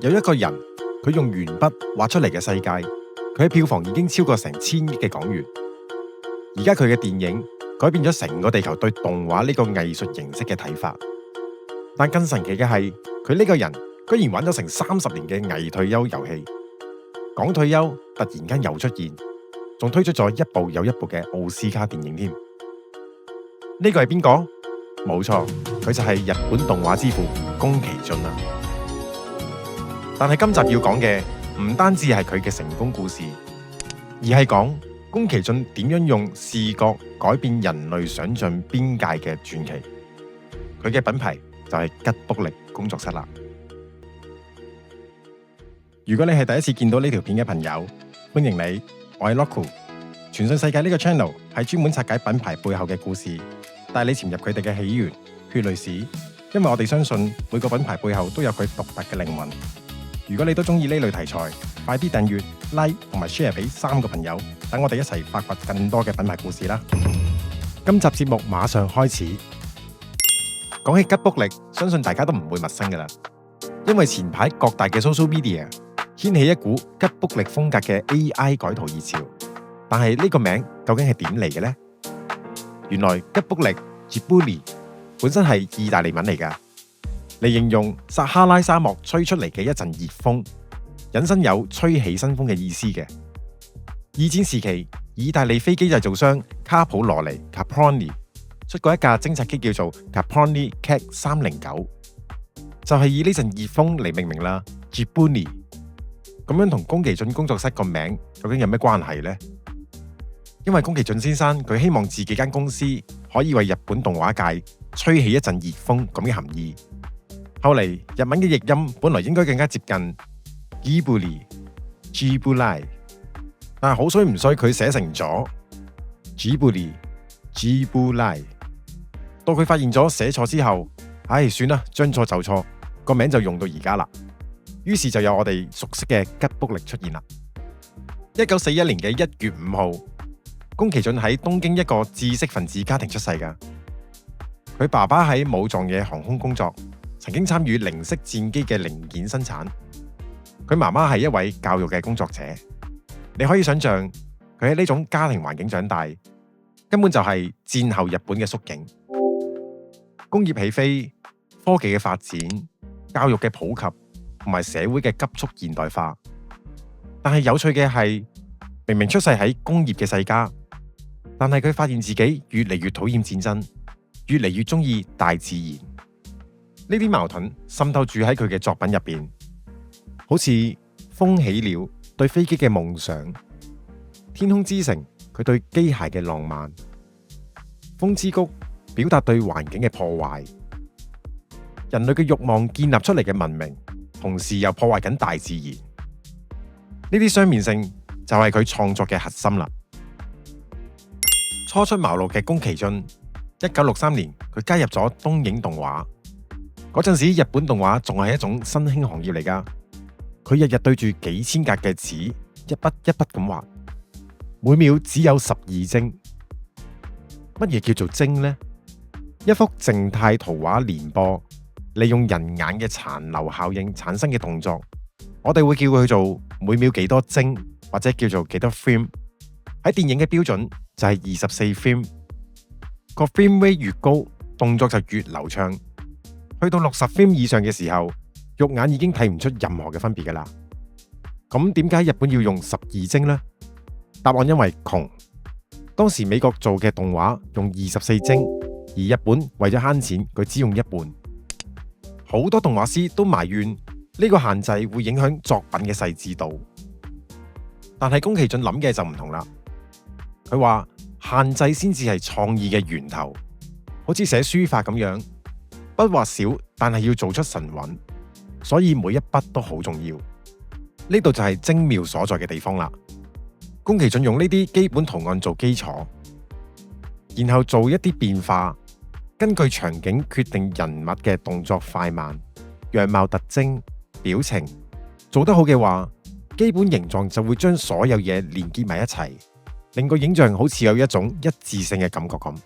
有一個人，佢用鉛筆畫出嚟嘅世界，佢喺票房已經超過成1000億嘅港元。而家佢嘅電影改變咗成個地球對動畫呢個藝術形式嘅睇法。但更神奇嘅係，佢呢個人居然玩咗成30年嘅偽退休遊戲。講退休，突然間又出現，仲推出咗一部又一部嘅奧斯卡電影添。呢個係邊個？冇錯，佢就係日本動畫之父宮崎駿啦。但係今集要講嘅唔單止係佢嘅成功故事，而係講宮崎駿點樣用視覺改變人類想象邊界嘅傳奇。佢嘅品牌就係吉卜力工作室啦。如果你係第一次見到呢條片嘅朋友，歡迎你，我係 Roku。傳信世界呢個 channel 係專門拆解品牌背後嘅故事，帶你潛入佢哋嘅起源、血淚史。因為我哋相信每個品牌背後都有佢獨特嘅靈魂。如果你都中意呢類題材，快啲訂閱、like 同埋 share 俾3個朋友，等我哋一齊發掘更多嘅品牌故事啦。今集節目馬上開始。講起吉卜力，相信大家都唔會陌生噶啦，因為前排各大嘅 social media 掀起一股吉卜力風格嘅 AI 改圖熱潮。但係呢個名究竟係點嚟嘅呢？原來吉卜力 Ghibli 本身係意大利文嚟噶，嚟形容撒哈拉沙漠吹出嚟嘅一陣熱風，引申有吹起新風嘅意思嘅。二戰時期，意大利飛機製造商卡普羅尼 Caproni 出過一架偵察機叫做 Caproni Cat 309，就係以呢陣熱風嚟命名啦。Ghibli 咁樣同宮崎駿工作室個名究竟有咩關係呢？因為宮崎駿先生佢希望自己間公司可以為日本動畫界吹起一陣熱風咁嘅含義。後嚟日文嘅譯音本來應該更加接近 Ghibli， 但係好衰唔衰佢寫成咗 Ghibli。到佢發現咗寫錯之後，算啦，將錯就錯，個名就用到而家啦。於是就有我哋熟悉嘅吉卜力出現啦。1941年嘅1月5號，宮崎駿喺東京一個知識分子家庭出世噶。佢爸爸喺武藏野航空工作，曾經參與零式戰機嘅零件生產。佢媽媽係一位教育嘅工作者。你可以想象佢喺呢種家庭環境長大，根本就係戰後日本嘅縮影。工業起飛、科技嘅發展、教育嘅普及同埋社會嘅急速現代化。但係有趣嘅係，明明出世喺工業嘅世家，但係佢發現自己越嚟越討厭戰爭，越嚟越中意大自然。呢啲矛盾滲透住喺佢嘅作品入邊，好似風起了對飛機嘅夢想，天空之城佢對機械嘅浪漫，風之谷表達對環境嘅破壞，人類嘅慾望建立出嚟嘅文明，同時又破壞緊大自然。呢啲雙面性就係佢創作嘅核心啦。初出茅廬嘅宮崎駿，1963年佢加入咗東映動畫。嗰陣時日本動畫仲係一種新興行業嚟噶。佢日日對住幾千格嘅紙，一筆一筆咁畫，每秒只有12幀。乜嘢叫做幀呢？一幅靜態圖畫連播，利用人眼嘅殘留效應產生嘅動作，我哋會叫佢做每秒幾多幀，或者叫做幾多 frame。喺電影嘅標準就係24 frame，個 frame rate 越高，動作就越流暢。去到60 frame 以上嘅時候，肉眼已經睇唔出任何嘅分別噶啦。咁點解日本要用12幀呢？答案因為窮。當時美國做嘅動畫用24幀，而日本為咗慳錢，佢只用一半。好多動畫師都埋怨呢個限制會影響作品嘅細緻度。但係宮崎駿諗嘅就唔同啦。佢話限制先至係創意嘅源頭，好似寫書法咁樣，筆畫少，但係要做出神韻，所以每一筆都好重要。呢度就係精妙所在嘅地方啦。宮崎駿用呢啲基本圖案做基礎，然後做一啲變化，根據場景決定人物嘅動作快慢、樣貌特徵、表情。做得好嘅話，基本形狀就會將所有嘢連結埋一齊，令個影像好似有一種一致性嘅感覺咁。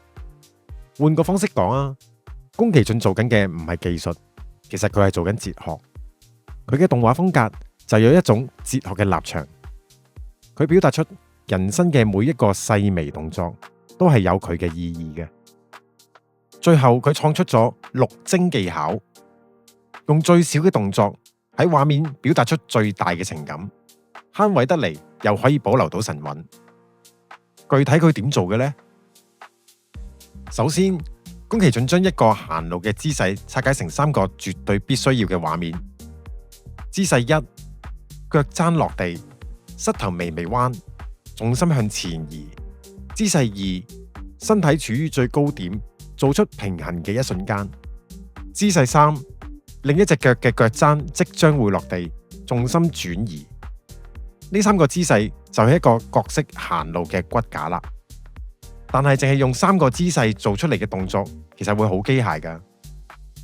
換個方式講啊，宮崎駿做緊嘅唔係技術，其實佢係做緊哲學。佢嘅動畫風格就有一種哲學嘅立場，佢表達出人生嘅每一個細微動作都係有佢嘅意義嘅。最後佢創出咗六幀技巧，用最少嘅動作喺畫面表達出最大嘅情感，慳位得嚟又可以保留到神韻。具體佢點做嘅呢？首先，宮崎駿將一個行路嘅姿勢拆解成3個絕對必須要嘅畫面。姿勢1，腳踭落地，膝頭微微彎，重心向前移。姿勢2，身體處於最高點，做出平衡嘅一瞬間。姿勢3，另一隻腳嘅腳踭即將會落地，重心轉移。呢3個姿勢就係一個角色行路嘅骨架啦。但係淨係用3個姿勢做出嚟嘅動作，其實會好機械噶。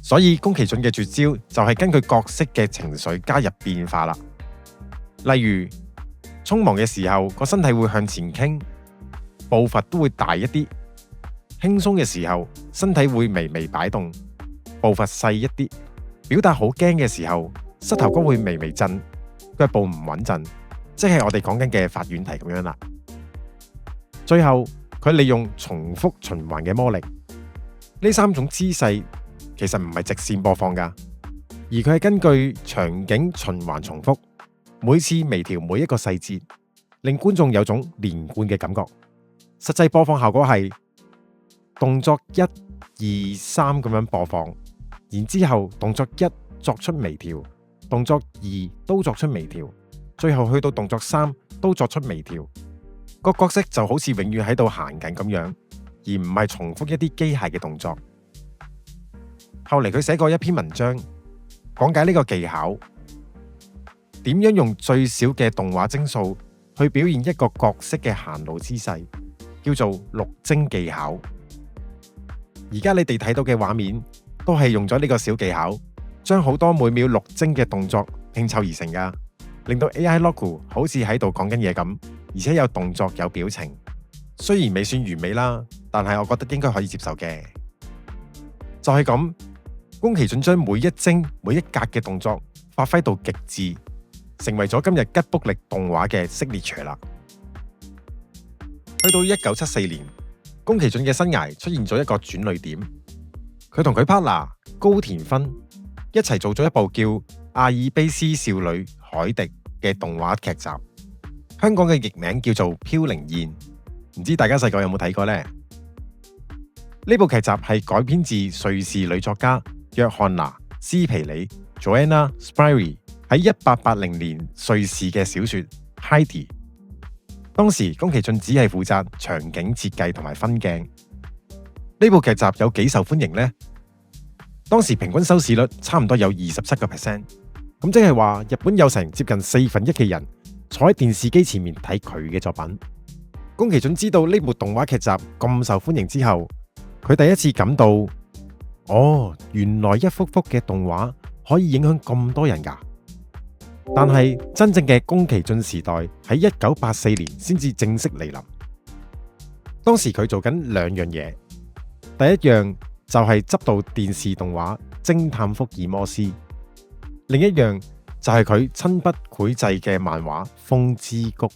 所以宮崎駿嘅絕招就係根據角色嘅情緒加入變化啦。例如匆忙嘅時候，個身體會向前傾，步伐都會大一啲；輕鬆嘅時候，身體會微微擺動，步伐細一啲；表達好驚嘅時候，膝頭哥會微微震，腳步唔穩陣，即係我哋講緊嘅法院題咁樣啦。最後佢利用重複循環嘅魔力，呢3種姿勢其實唔係直線播放噶，而佢係根據場景循環重複，每次微調每一個細節，令觀眾有種連貫嘅感覺。實際播放效果係動作1、2、3咁樣播放，然之後動作1作出微調，動作2都作出微調，最後去到動作3都作出微調。個角色就好似永遠喺度行緊咁樣，而唔係重複一啲機械嘅動作。後嚟佢寫過一篇文章，講解呢個技巧，點樣用最少嘅動畫幀數去表現一個角色嘅行路姿勢，叫做六幀技巧。而家你哋睇到嘅畫面都係用咗呢個小技巧，將好多每秒6幀嘅動作拼湊而成噶，令到 AI Logo 好似喺度講緊嘢咁，而且有動作有表情。雖然未算完美啦，但係我覺得應該可以接受嘅。就係咁，宮崎駿將每一幀每一格嘅動作發揮到極致，成為咗今日吉卜力動畫嘅 signature 啦。去到1974年，宮崎駿嘅生涯出現咗一個轉捩點，佢同佢 partner 高田勳一齊做咗一部叫《阿爾卑斯少女海迪》嘅動畫劇集，香港嘅譯名叫做《飄零燕》，唔知大家細個有冇睇過呢？呢部劇集係改編自瑞士女作家約翰娜·斯皮里 （Joanna Spyri） 喺1880年瑞士嘅小說《Heidi》。當時宮崎駿只係負責場景設計同埋分鏡。呢部劇集有幾受歡迎呢？當時平均收視率差唔多有27%，咁即係話日本有成接近1/4嘅人坐喺電視機前面睇佢嘅作品。宮崎駿知道呢部動畫劇集咁受歡迎之後，佢第一次感到，原來一幅幅嘅動畫可以影響咁多人㗎。但係真正嘅宮崎駿時代喺1984年先至正式嚟臨。當時佢做緊2樣嘢，第一樣就係執導電視動畫《偵探福爾摩斯》，另一樣就係佢親筆繪製嘅漫畫《風之谷》。《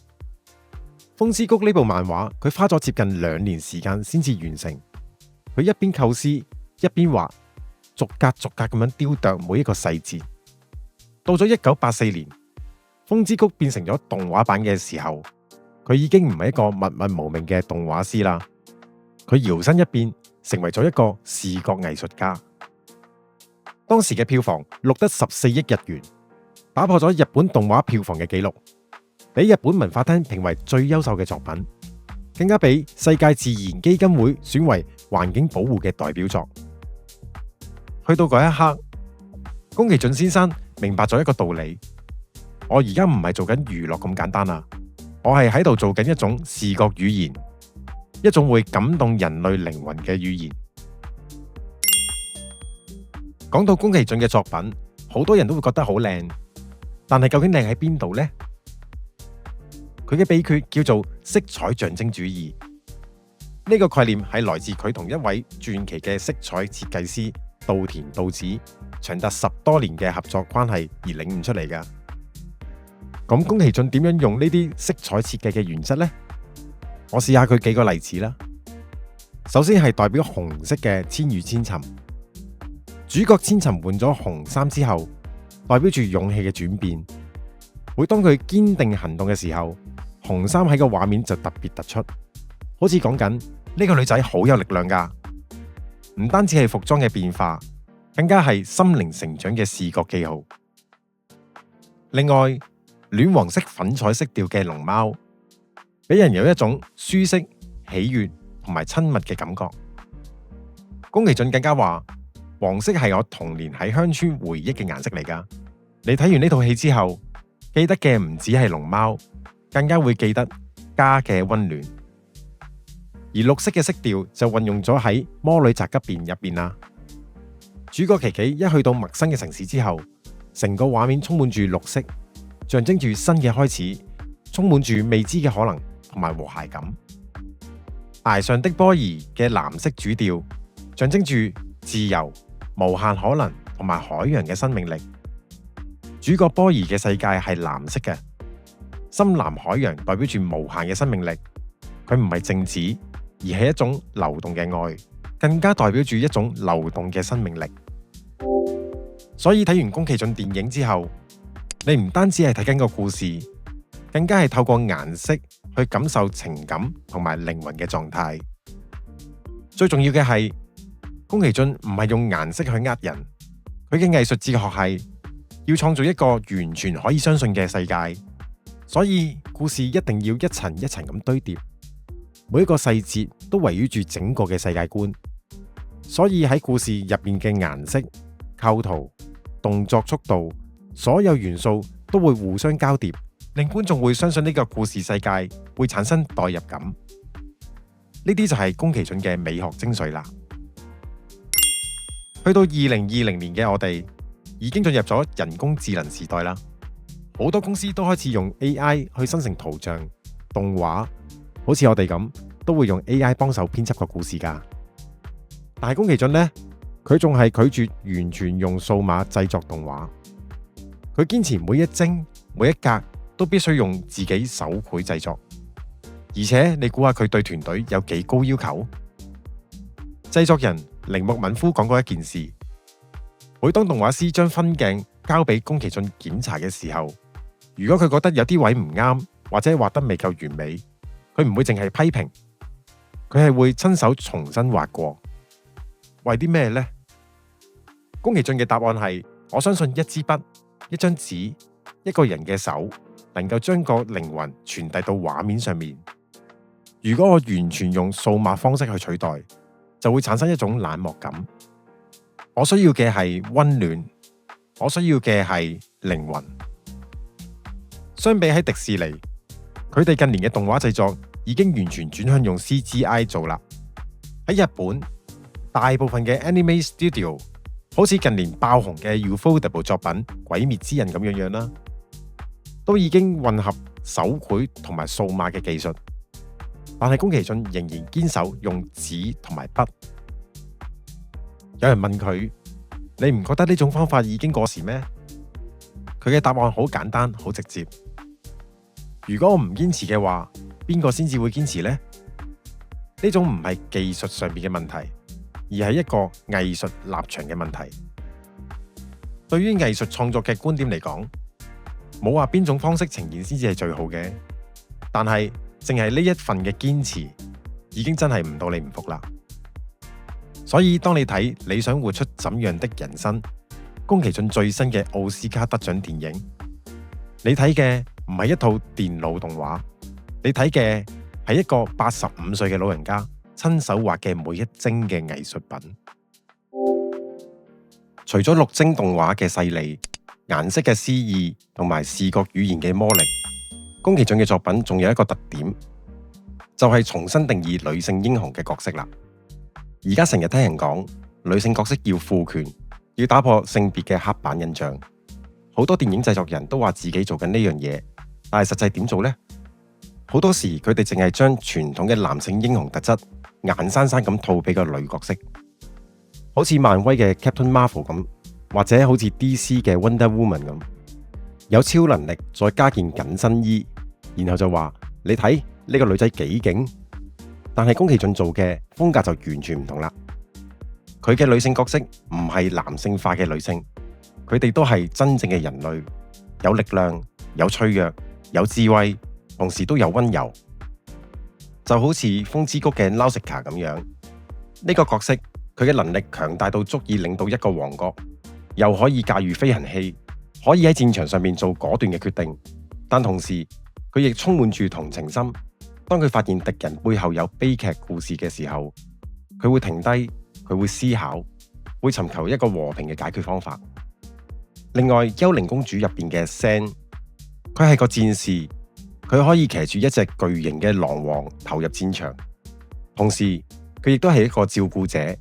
風之谷》呢部漫畫，佢花咗接近2年時間先至完成。佢一邊構思，一邊畫，逐格逐格咁樣雕琢每一個細節。到咗1984年，《風之谷》變成咗動畫版嘅時候，佢已經唔係一個默默無名嘅動畫師啦。佢搖身一變，成為咗一個視覺藝術家。當時嘅票房錄得14億日元，打破咗日本動畫票房嘅紀錄，俾日本文化廳評為最優秀嘅作品，更加俾世界自然基金會選為環境保護嘅代表作。去到嗰一刻，宮崎駿先生明白咗一個道理：我而家唔係做緊娛樂咁簡單啦，我係喺度做緊一種視覺語言，一種會感動人類靈魂嘅語言。講到宮崎駿嘅作品，好多人都會覺得好靚，但係究竟靚喺邊度呢？佢嘅秘訣叫做色彩象徵主義。呢個概念係來自佢同一位傳奇嘅色彩設計師稻田稻子長達10多年嘅合作關係而領悟出嚟㗎。咁宮崎駿點樣用呢啲色彩設計嘅原則呢？我試下佢幾個例子啦。首先係代表紅色嘅千與千尋，主角千尋換咗紅衫之後，代表住勇氣嘅轉變。每當佢堅定行動嘅時候，紅衫喺個畫面就特別突出，好似講緊呢個女仔好有力量㗎。唔單止係服裝嘅變化，更加係心靈成長嘅視覺記號。另外，暖黃色粉彩色調嘅龍貓，俾人有一種舒適、喜悅同埋親密嘅感覺。宮崎駿更加話，黃色係我童年喺鄉村回憶嘅顏色嚟㗎。你睇完呢套戲之後，記得嘅唔止係龍貓，更加會記得家嘅溫暖。而綠色嘅色調就運用咗喺《魔女宅急便》入邊啦。主角琪琪一去到陌生嘅城市之後，成個畫面充滿住綠色，象徵住新嘅開始，充滿住未知嘅可能同埋和諧感。崖上的波兒嘅藍色主調，象徵住自由、無限可能同埋海洋嘅生命力。主角波兒嘅世界係藍色嘅，深藍海洋代表住無限嘅生命力。佢唔係靜止，而係一種流動嘅愛，更加代表住一種流動嘅生命力。所以睇完宮崎駿電影之後，你唔單止係睇緊個故事，更加係透過顏色去感受情感同埋靈魂嘅狀態。最重要嘅係，宮崎駿唔係用顏色去呃人，佢嘅藝術哲學係要創造一個完全可以相信嘅世界。所以故事一定要一層一層咁堆疊，每一個細節都圍繞住整個嘅世界觀。所以喺故事入面嘅顏色、構圖、動作、速度，所有元素都會互相交疊，令觀眾會相信呢個故事世界會產生代入感。呢啲就係宮崎駿嘅美學精髓啦。去到2020年嘅我哋，已經進入咗人工智能時代啦。好多公司都開始用 AI 去生成圖像、動畫，好似我哋咁都會用 AI 幫手編輯個故事㗎。但係宮崎駿呢，佢仲係拒絕完全用數碼製作動畫。佢堅持每一幀每一格都必須用自己手繪製作。而且你估下佢對團隊有幾高要求？製作人鈴木敏夫講過一件事：每當動畫師將分鏡交俾宮崎駿檢查嘅時候，如果佢覺得有啲位唔啱，或者畫得未夠完美，佢唔會淨係批評，佢係會親手重新畫過。為啲咩呢？宮崎駿嘅答案係：我相信一支筆、一張紙、一個人嘅手，能夠將個靈魂傳遞到畫面上面。如果我完全用數碼方式去取代，就會產生一種冷漠感。我需要嘅係溫暖，我需要嘅係靈魂。相比喺迪士尼，佢哋近年嘅動畫製作已經完全轉向用 CGI 做啦。喺日本，大部分嘅 Anime Studio 好似近年爆紅嘅 Ufotable 作品《鬼滅之刃》咁樣啦，都已經混合手繪同埋數碼嘅技術。但係宮崎駿仍然堅守用紙同埋筆。有人問佢：你唔覺得呢種方法已經過時咩？佢嘅答案好簡單，好直接。如果我唔堅持嘅話，邊個先至會堅持呢？呢種唔係技術上面嘅問題，而係一個藝術立場嘅問題。對於藝術創作嘅觀點嚟講，冇話邊種方式呈現先至係最好嘅，但係淨係呢一份嘅堅持，已經真係唔到你唔服啦。所以當你睇《你想活出怎樣的人生》，宮崎駿最新嘅奧斯卡得獎電影，你睇嘅唔係一套電腦動畫，你睇嘅係一個85歲嘅老人家親手畫嘅每一幀嘅藝術品。除咗綠幀動畫嘅細膩、顏色嘅詩意同埋視覺語言嘅魔力，宮崎駿嘅作品仲有一個特點，就係重新定義女性英雄嘅角色啦。而家成日聽人講女性角色要賦權，要打破性別嘅刻板印象，好多電影製作人都話自己做緊呢樣嘢，但係實際點做呢？好多時佢哋淨係將傳統嘅男性英雄特質硬生生咁套俾個女角色，好似漫威嘅 Captain Marvel 咁，或者好似 DC 嘅 Wonder Woman 咁，有超能力再加件緊身衣，然後就話你睇呢個女仔幾勁。但係宮崎駿做嘅風格就完全唔同啦。佢嘅女性角色唔係男性化嘅女性，佢哋都係真正嘅人類，有力量、有脆弱、有智慧，同時都有溫柔。就好似風之谷嘅 Nausicaa 咁樣，呢個角色佢嘅能力強大到足以領導一個王國，又可以駕馭飛行器，可以喺戰場上面做果斷嘅決定，但同時佢亦充滿住同情心。當佢發現敵人背後有悲劇故事嘅時候，佢會停低，佢會思考，會尋求一個和平嘅解決方法。另外，《幽靈公主》入邊嘅 Sen， 佢係個戰士，佢可以騎住一隻巨型嘅狼王投入戰場，同時佢亦都係一個照顧者，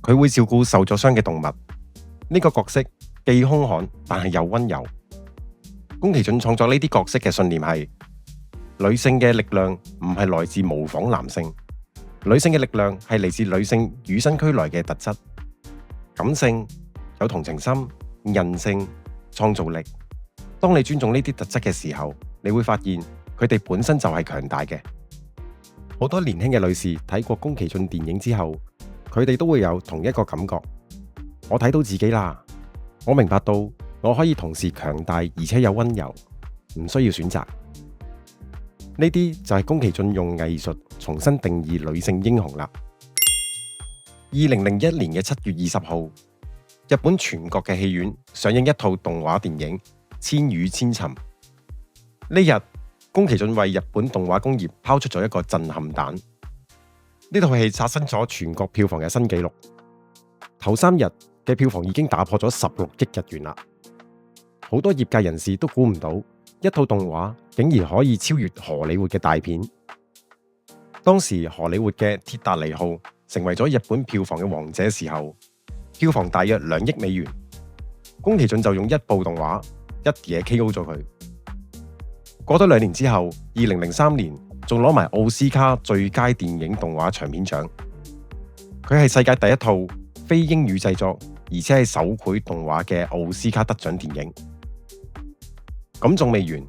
佢會照顧受咗傷嘅動物。呢個角色既兇悍，但係又溫柔。宮崎駿創作呢啲角色嘅信念係：女性嘅力量唔係來自模仿男性，女性嘅力量係嚟自女性與生俱來嘅特質，感性、有同情心、韌性、創造力。當你尊重呢啲特質嘅時候，你會發現佢哋本身就係強大嘅。好多年輕嘅女士睇過宮崎駿電影之後，佢哋都會有同一個感覺：我睇到自己啦，我明白到我可以同時強大而且有溫柔，唔需要選擇。呢啲就係宮崎駿用藝術重新定義女性英雄啦。2001年嘅7月20號，日本全國嘅戲院上映一套動畫電影《千與千尋》。呢日，宮崎駿為日本動畫工業拋出咗一個震撼彈。呢套戲刷新咗全國票房嘅新紀錄，頭3日嘅票房已經打破咗16億日元啦。好多業界人士都估唔到，一套動畫竟然可以超越荷里活嘅大片。當時荷里活嘅《鐵達尼號》成為咗日本票房嘅王者時候，票房大約2億美元。宮崎駿就用一部動畫一嘢 KO 咗佢。過咗2年之後，2003年仲攞埋奧斯卡最佳電影動畫長片獎。佢係世界第一套非英語製作，而且係手繪動畫嘅奧斯卡得獎電影。咁仲未完，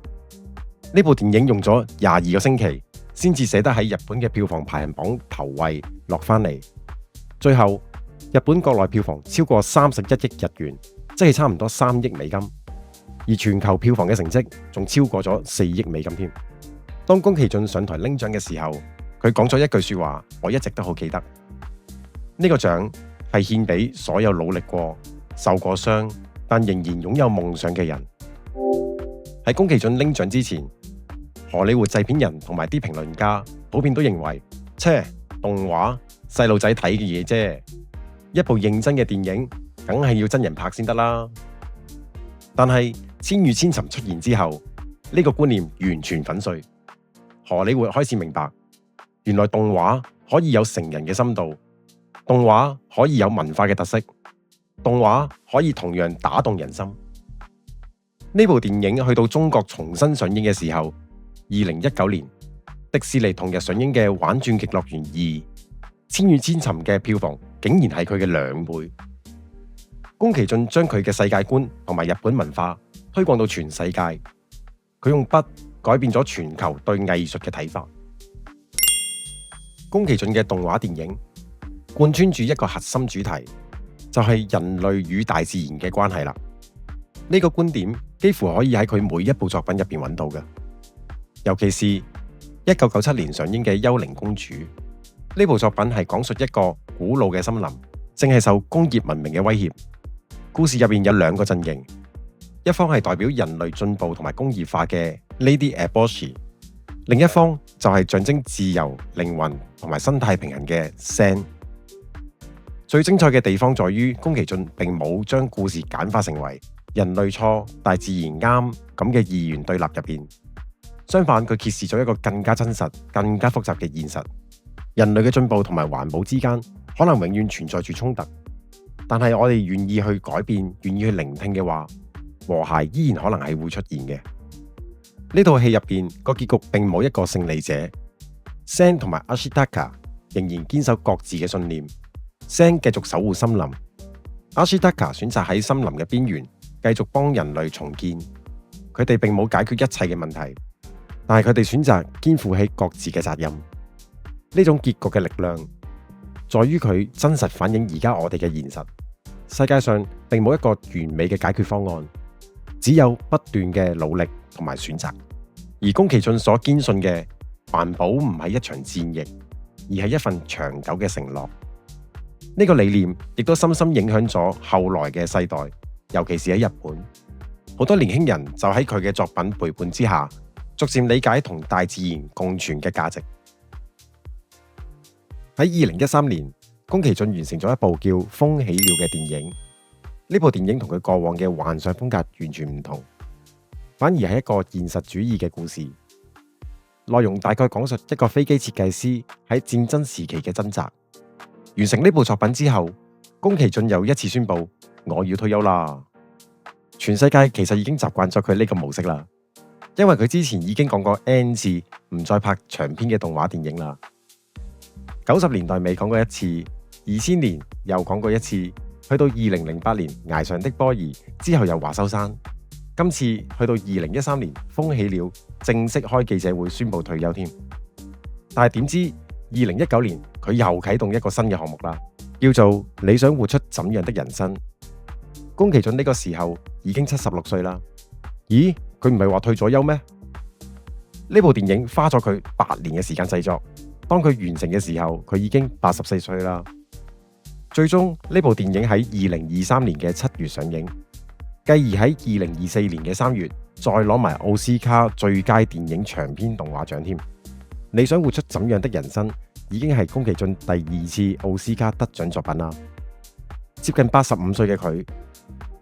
呢部電影用咗22個星期先至寫得喺日本嘅票房排行榜頭位落返嚟。最後，日本國內票房超過31億日元，即係差唔多3億美金。而全球票房嘅成績仲超過咗4億美金添。當宮崎駿上台拎獎嘅時候，佢講咗一句說話，我一直都好記得。呢個獎係獻俾所有努力過、受過傷但仍然擁有夢想嘅人。喺宮崎駿拎獎之前，荷里活製片人同埋啲評論家普遍都認為，動畫細路仔睇嘅嘢啫，一部認真嘅電影梗係要真人拍先得啦。但係《千與千尋》出現之後，呢個觀念完全粉碎。荷里活開始明白，原來動畫可以有成人嘅深度，動畫可以有文化嘅特色，動畫可以同樣打動人心。呢部電影去到中國重新上映嘅時候，2019年迪士尼同日上映嘅《玩轉極樂園2》，《千與千尋》嘅票房竟然係佢嘅2倍。宮崎駿將佢嘅世界觀同埋日本文化推廣到全世界，佢用筆改變咗全球對藝術嘅睇法。宮崎駿嘅動畫電影貫穿住一個核心主題，就係人類與大自然嘅關係啦。呢個觀點幾乎可以喺佢每一部作品入邊揾到嘅，尤其是1997年上映嘅《幽靈公主》。呢部作品係講述一個古老嘅森林正係受工業文明嘅威脅。故事入邊有2個陣營，一方係代表人類進步同埋工業化嘅 Lady Eboshi， 另一方就係象徵自由、靈魂同埋生態平衡嘅 Sen。最精彩嘅地方在於宮崎駿並冇將故事簡化成為人類錯、大自然啱咁嘅二元對立入邊，相反佢揭示咗一個更加真實、更加複雜嘅現實。人類嘅進步同埋環保之間可能永遠存在住衝突，但係我哋願意去改變、願意去聆聽嘅話，和諧依然可能係會出現嘅。呢套戲入邊個結局並冇一個勝利者， Sen 同埋 Ashitaka 仍然堅守各自嘅信念。Sen 繼續守護森林，阿斯塔卡選擇喺森林嘅邊緣繼續幫人類重建，佢哋並冇解決一切嘅問題，但係佢哋選擇肩負起各自嘅責任。呢種結局嘅力量，在於佢真實反映而家我哋嘅現實。世界上並冇一個完美嘅解決方案，只有不斷嘅努力同埋選擇。而宮崎駿所堅信嘅環保唔係一場戰役，而係一份長久嘅承諾。呢個理念亦都深深影響咗後來嘅世代，尤其是喺日本，好多年輕人就喺佢嘅作品陪伴之下，逐漸理解同大自然共存嘅價值。喺2013年，宮崎駿完成咗一部叫《風起了》嘅電影。呢部電影同佢過往嘅幻想風格完全唔同，反而係一個現實主義嘅故事。內容大概講述一個飛機設計師喺戰爭時期嘅掙扎。完成呢部作品之後，宮崎駿又一次宣布我要退休啦。全世界其實已經習慣咗佢呢個模式啦，因為佢之前已經講過 N 次唔再拍長篇嘅動畫電影啦。90年代尾講過一次，2000年又講過一次，去到2008年崖上的波兒之後又話收山。今次去到2013年風起了，正式開記者會宣布退休添。但係點知2019年佢又啟動一個新嘅項目啦，叫做你想活出怎樣的人生。宮崎駿呢個時候已經76歲啦。咦，佢唔係話退咗休咩？呢部電影花咗佢8年嘅時間製作，當佢完成嘅時候，佢已經84歲啦。最終呢部電影喺2023年嘅7月上映，繼而喺2024年嘅3月再攞埋奧斯卡最佳電影長篇動畫獎添。你想活出怎樣的人生已經係宮崎駿第2次奧斯卡得獎作品啦。接近85歲嘅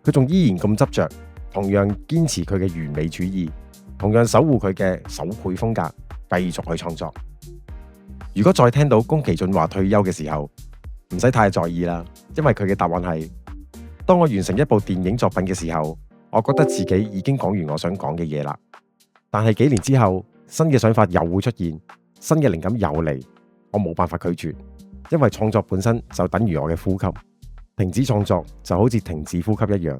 佢仲依然咁執着，同樣堅持佢嘅完美主義，同樣守護佢嘅手繪風格，繼續去創作。如果再聽到宮崎駿話退休嘅時候，唔使太在意啦，因為佢嘅答案係：當我完成一部電影作品嘅時候，我覺得自己已經講完我想講嘅嘢啦。但係幾年之後，新嘅想法又會出現，新嘅靈感又嚟，我冇辦法拒絕，因為創作本身就等於我嘅呼吸，停止創作就好似停止呼吸一樣。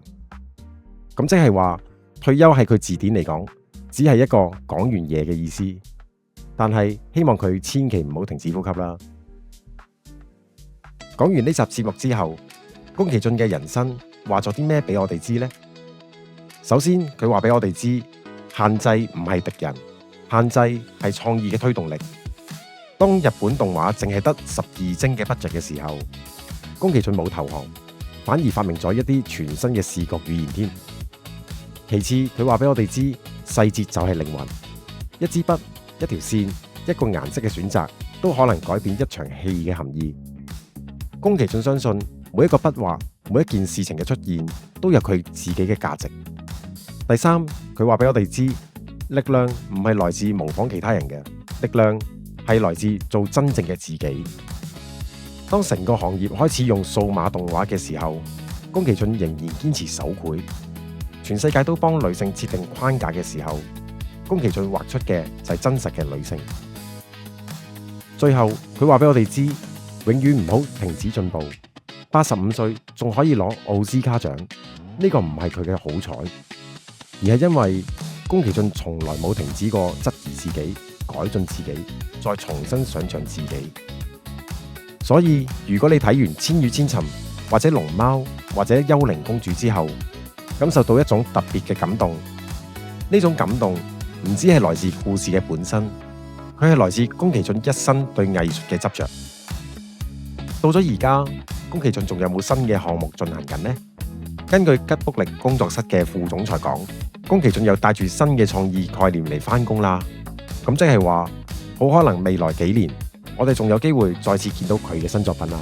咁即係話退休係佢字典嚟講，只係一個講完嘢嘅意思。但係希望佢千祈唔好停止呼吸啦。講完呢集節目之後，宮崎駿嘅人生話咗啲咩俾我哋知呢？首先，佢話俾我哋知，限制唔係敵人，限制係創意嘅推動力。當日本動畫淨係得12幀嘅budget嘅時候，宮崎駿冇投降，反而發明咗一啲全新嘅視覺語言添。其次，佢話俾我哋知，細節就係靈魂，一支筆、一條線、一個顏色嘅選擇，都可能改變一場戲嘅含義。宮崎駿相信每一個筆畫、每一件事情嘅出現都有佢自己嘅價值。第三，佢話俾我哋知，力量唔係來自模仿其他人嘅，力量係來自做真正嘅自己。當成個行業開始用數碼動畫嘅時候，宮崎駿仍然堅持手繪。全世界都幫女性設定框架嘅時候，宮崎駿畫出嘅就係真實嘅女性。最後，佢話俾我哋知，永遠唔好停止進步。85歲仲可以攞奧斯卡獎，呢個唔係佢嘅好彩，而係因為宮崎駿從來冇停止過質疑自己、改進自己、再重新想象自己。所以如果你睇完《千與千尋》或者《龍貓》或者《幽靈公主》之後，感受到一種特別嘅感動，呢種感動唔只係來自故事嘅本身，佢係來自宮崎駿一生對藝術嘅執着。到咗而家，宮崎駿仲有冇新嘅項目進行緊呢？根據吉卜力工作室嘅副總裁講，宮崎駿又帶住新嘅創意概念嚟返工啦。咁即係話，好可能未來幾年，我哋仲有機會再次見到佢嘅新作品啦。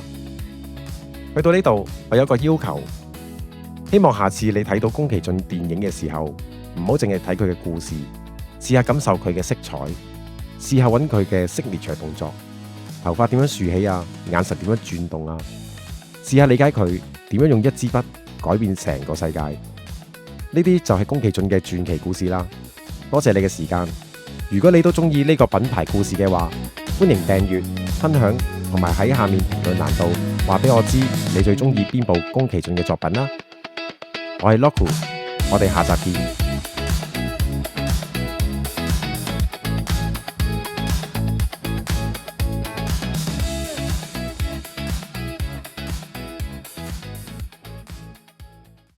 去到呢度，我有個要求，希望下次你睇到宮崎駿電影嘅時候，唔好淨係睇佢嘅故事，試下感受佢嘅色彩，試下揾佢嘅signature動作，頭髮點樣豎起啊，眼神點樣轉動啊，試下理解佢點樣用一支筆改變成個世界。呢啲就係宮崎駿嘅傳奇故事啦。多謝你嘅時間。如果你都中意呢個品牌故事嘅話，歡迎訂閱、分享同埋喺下面評論欄度話俾我知你最中意邊部宮崎駿嘅作品啦。我係 Loku，我哋下集見。